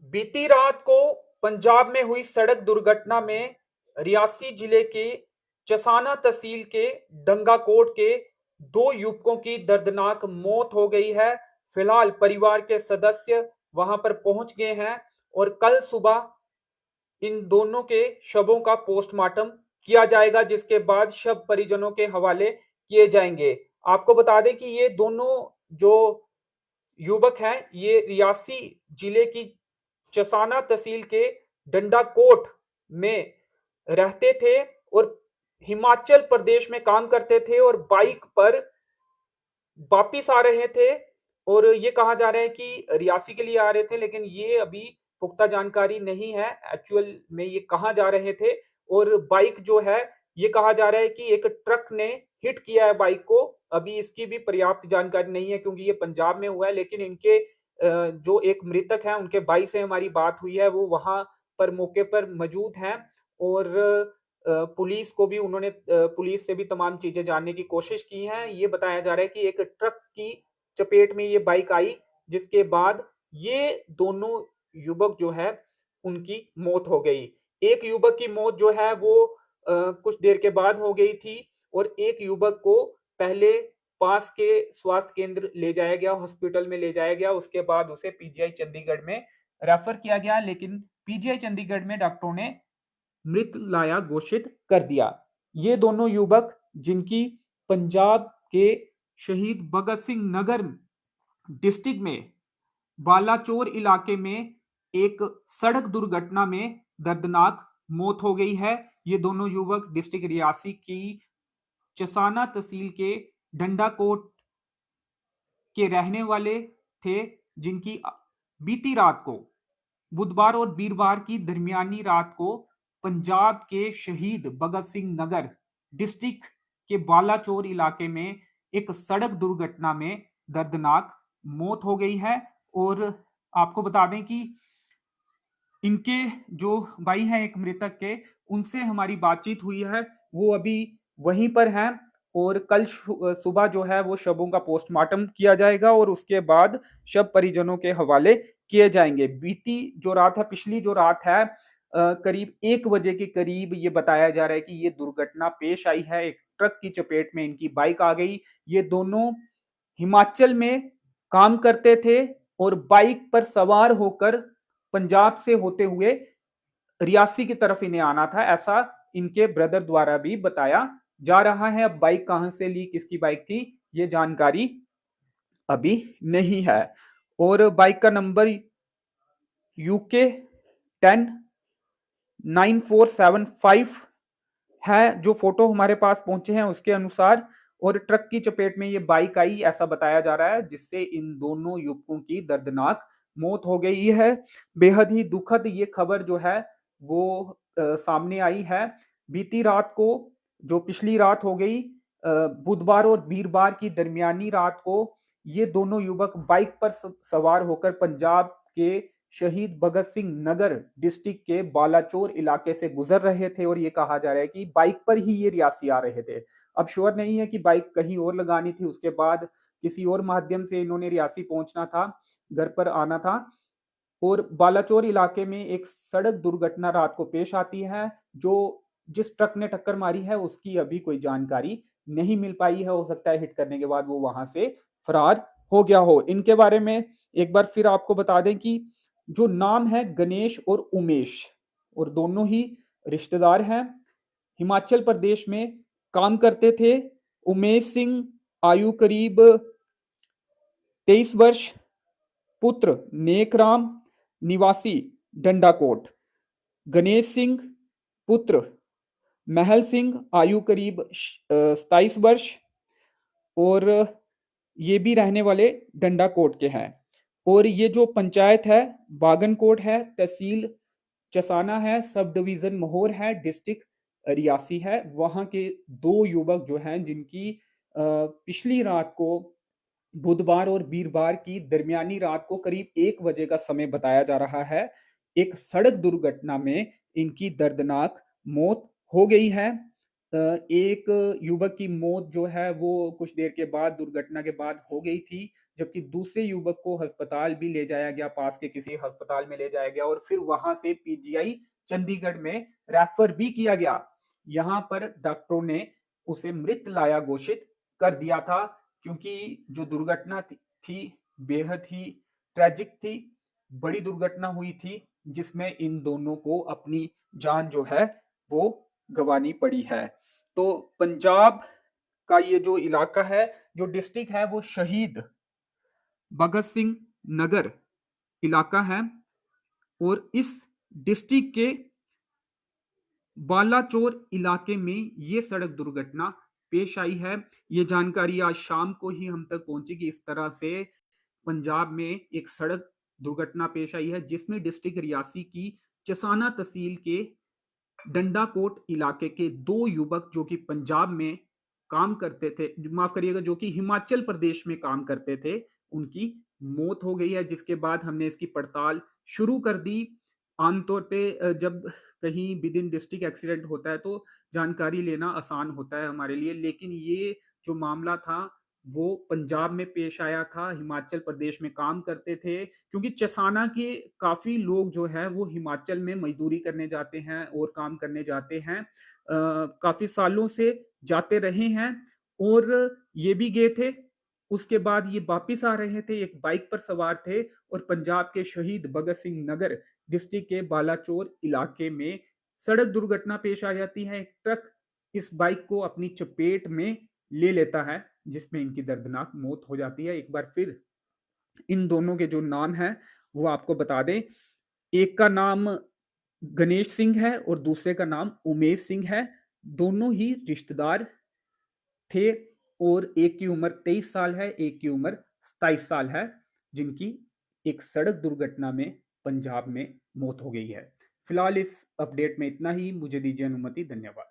बीती रात को पंजाब में हुई सड़क दुर्घटना में रियासी जिले के चसाना तहसील के डंगाकोट के दो युवकों की दर्दनाक मौत हो गई है। फिलहाल परिवार के सदस्य वहां पर पहुंच गए हैं और कल सुबह इन दोनों के शवों का पोस्टमार्टम किया जाएगा, जिसके बाद शव परिजनों के हवाले किए जाएंगे। आपको बता दें कि ये दोनों जो युवक हैं ये रियासी जिले की चसाना तहसील के डंडाकोट में रहते थे और हिमाचल प्रदेश में काम करते थे और बाइक पर वापिस आ रहे थे। और ये कहा जा रहा है कि रियासी के लिए आ रहे थे, लेकिन ये अभी पुख्ता जानकारी नहीं है एक्चुअल में ये कहाँ जा रहे थे। और बाइक जो है ये कहा जा रहा है कि एक ट्रक ने हिट किया है बाइक को। अभी इसकी भी पर्याप्त जानकारी नहीं है क्योंकि ये पंजाब में हुआ है, लेकिन इनके जो एक मृतक है उनके भाई से हमारी बात हुई है, वो वहां पर मौके पर मौजूद हैं। और पुलिस को भी उन्होंने पुलिस से भी तमाम चीजें जानने की कोशिश की है। ये बताया जा रहा है कि एक ट्रक की चपेट में ये बाइक आई, जिसके बाद ये दोनों युवक जो है उनकी मौत हो गई। एक युवक की मौत जो है वो कुछ देर के बाद हो गई थी और एक युवक को पहले पास के स्वास्थ्य केंद्र ले जाया गया, हॉस्पिटल में ले जाया गया, उसके बाद उसे पीजीआई चंडीगढ़ में रेफर किया गया, लेकिन पीजीआई चंडीगढ़ में डॉक्टरों ने मृत लाया घोषित कर दिया। ये दोनों युवक जिनकी पंजाब के शहीद भगत सिंह नगर डिस्ट्रिक्ट में बालाचोर इलाके में एक सड़क दुर्घटना में दर्दनाक मौत हो गई है। ये दोनों युवक डिस्ट्रिक्ट रियासी की चसाना तहसील के डंडाकोट के रहने वाले थे, जिनकी बीती रात को बुधवार और वीरवार की दरमियानी रात को पंजाब के शहीद भगत सिंह नगर डिस्ट्रिक्ट के बालाचोर इलाके में एक सड़क दुर्घटना में दर्दनाक मौत हो गई है। और आपको बता दें कि इनके जो भाई हैं एक मृतक के, उनसे हमारी बातचीत हुई है, वो अभी वहीं पर हैं। और कल सुबह जो है वो शवों का पोस्टमार्टम किया जाएगा और उसके बाद शव परिजनों के हवाले किए जाएंगे। बीती जो रात है, पिछली जो रात है, करीब 1 बजे के करीब ये बताया जा रहा है कि ये दुर्घटना पेश आई है। एक ट्रक की चपेट में इनकी बाइक आ गई। ये दोनों हिमाचल में काम करते थे और बाइक पर सवार होकर पंजाब से होते हुए रियासी की तरफ इन्हें आना था, ऐसा इनके ब्रदर द्वारा भी बताया जा रहा है। अब बाइक कहां से ली, किसकी बाइक थी, ये जानकारी अभी नहीं है। और बाइक का नंबर UK 10 9475 है, जो फोटो हमारे पास पहुंचे हैं उसके अनुसार। और ट्रक की चपेट में ये बाइक आई ऐसा बताया जा रहा है, जिससे इन दोनों युवकों की दर्दनाक मौत हो गई है। बेहद ही दुखद ये खबर जो है वो सामने आई है। बीती रात को, जो पिछली रात हो गई, बुधवार और वीरवार की दरमियानी रात को ये दोनों युवक बाइक पर सवार होकर पंजाब के शहीद भगत सिंह नगर डिस्ट्रिक्ट के बालाचोर इलाके से गुजर रहे थे। और ये कहा जा रहा है कि बाइक पर ही ये रियासी आ रहे थे। अब श्योर नहीं है कि बाइक कहीं और लगानी थी, उसके बाद किसी और माध्यम से इन्होंने रियासी पहुंचना था, घर पर आना था। और बालाचोर इलाके में एक सड़क दुर्घटना रात को पेश आती है, जो जिस ट्रक ने टक्कर मारी है उसकी अभी कोई जानकारी नहीं मिल पाई है। हो सकता है हिट करने के बाद वो वहां से फरार हो गया हो। इनके बारे में एक बार फिर आपको बता दें कि जो नाम है गणेश और उमेश, और दोनों ही रिश्तेदार हैं, हिमाचल प्रदेश में काम करते थे। उमेश सिंह आयु करीब 23 वर्ष, पुत्र नेकराम निवासी डंडाकोट। गणेश सिंह पुत्र महल सिंह आयु करीब 27 वर्ष, और ये भी रहने वाले डंडाकोट के हैं। और ये जो पंचायत है बागनकोट है, तहसील चसाना है, सब डिवीजन मोहर है, डिस्ट्रिक्ट रियासी है, वहां के दो युवक जो हैं जिनकी पिछली रात को, बुधवार और वीरवार की दरमियानी रात को करीब 1 बजे का समय बताया जा रहा है, एक सड़क दुर्घटना में इनकी दर्दनाक मौत हो गई है। एक युवक की मौत जो है वो कुछ देर के बाद, दुर्घटना के बाद हो गई थी, जबकि दूसरे युवक को अस्पताल भी ले जाया गया, पास के किसी अस्पताल में ले जाया गया और फिर वहां से पीजीआई चंडीगढ़ में रेफर भी किया गया। यहाँ पर डॉक्टरों ने उसे मृत लाया घोषित कर दिया था, क्योंकि जो दुर्घटना थी बेहद ही ट्रेजिक थी, बड़ी दुर्घटना हुई थी जिसमें इन दोनों को अपनी जान जो है वो गंवानी पड़ी है। तो पंजाब का ये जो इलाका है, जो डिस्ट्रिक्ट है, वो शहीद भगत सिंह नगर इलाका है और इस डिस्ट्रिक्ट के बालाचोर इलाके में ये सड़क दुर्घटना पेश आई है। ये जानकारी आज शाम को ही हम तक पहुंची कि इस तरह से पंजाब में एक सड़क दुर्घटना पेश आई है, जिसमें डिस्ट्रिक्ट रियासी की चसाना तहसील के डंडाकोट इलाके के दो युवक जो कि पंजाब में काम करते थे, माफ करिएगा, जो कि हिमाचल प्रदेश में काम करते थे, उनकी मौत हो गई है। जिसके बाद हमने इसकी पड़ताल शुरू कर दी। आमतौर पे जब कहीं विद इन डिस्ट्रिक्ट एक्सीडेंट होता है तो जानकारी लेना आसान होता है हमारे लिए, लेकिन ये जो मामला था वो पंजाब में पेश आया था, हिमाचल प्रदेश में काम करते थे, क्योंकि चसाना के काफी लोग जो है वो हिमाचल में मजदूरी करने जाते हैं और काम करने जाते हैं, काफी सालों से जाते रहे हैं और ये भी गए थे। उसके बाद ये वापिस आ रहे थे, एक बाइक पर सवार थे और पंजाब के शहीद भगत सिंह नगर डिस्ट्रिक्ट के बालाचोर इलाके में सड़क दुर्घटना पेश आ जाती है। एक ट्रक इस बाइक को अपनी चपेट में ले लेता है, जिसमें इनकी दर्दनाक मौत हो जाती है। एक बार फिर इन दोनों के जो नाम हैं वो आपको बता दें। एक का नाम गणेश सिंह है और दूसरे का नाम उमेश सिंह है। दोनों ही रिश्तेदार थे और एक की उम्र 23 साल है, एक की उम्र 27 साल है, जिनकी एक सड़क दुर्घटना में पंजाब में मौत हो गई है। फिलहाल इस अपडेट में इतना ही। मुझे दीजिए अनुमति। धन्यवाद।